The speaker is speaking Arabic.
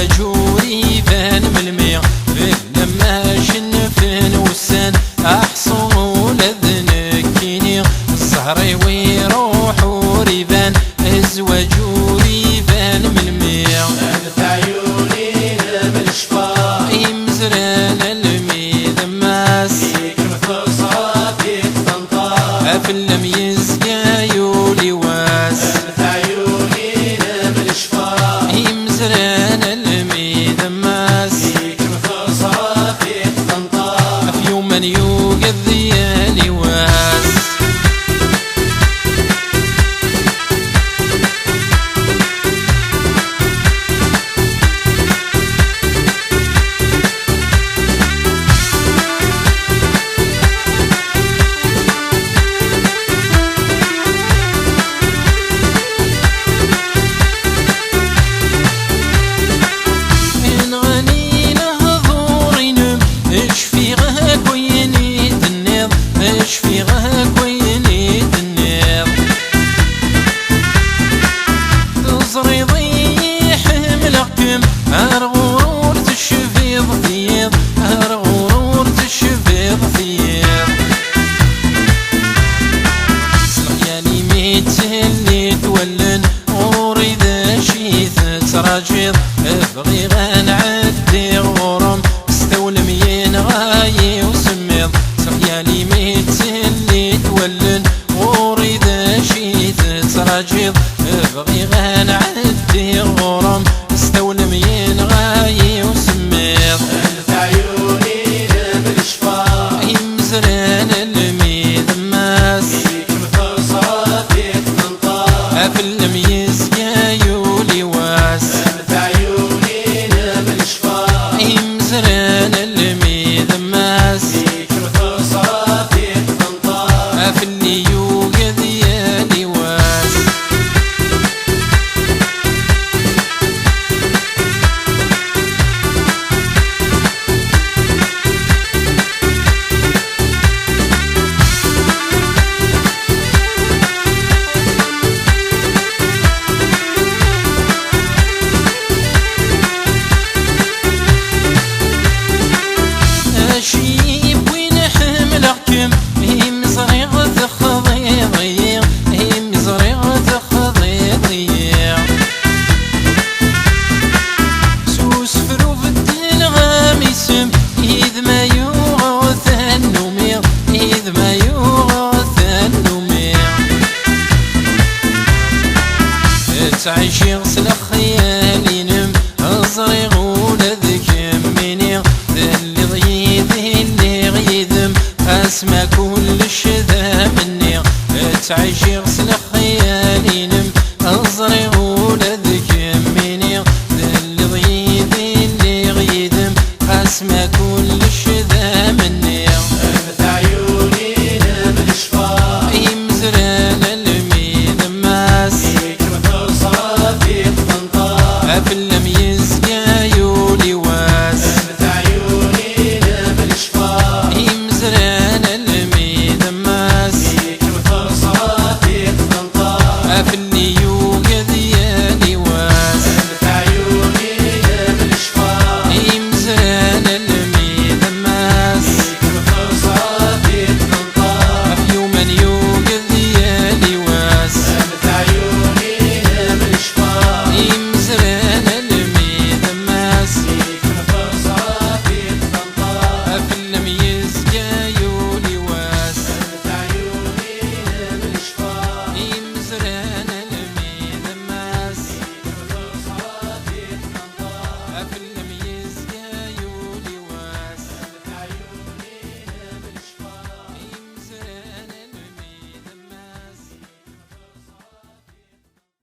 أزواجوري فان ملمي لما شنفن وسان أحصول ذنكيني الزهري ويروح وريبان أزواجوري فان ملمي أنت عيوني بالشفا يمزران الميد ماس فيك مثل صافيك تنطاف في اللميز يولي واس أنت عيوني بالشفا يمزران الميد ماس فيك مثل صافيك تنطاف في يوم من يوقظ ذيالي واس هرغور تشفيض فيض هرغور تشفيض فيض صغياني ميتهلي تولن وريد شيث تراجيض ابغي غنعدي غرم استولم ينغاي وسميض صغياني ميتهلي تولن وريد شيث تراجيض ابغي غنعدي غرم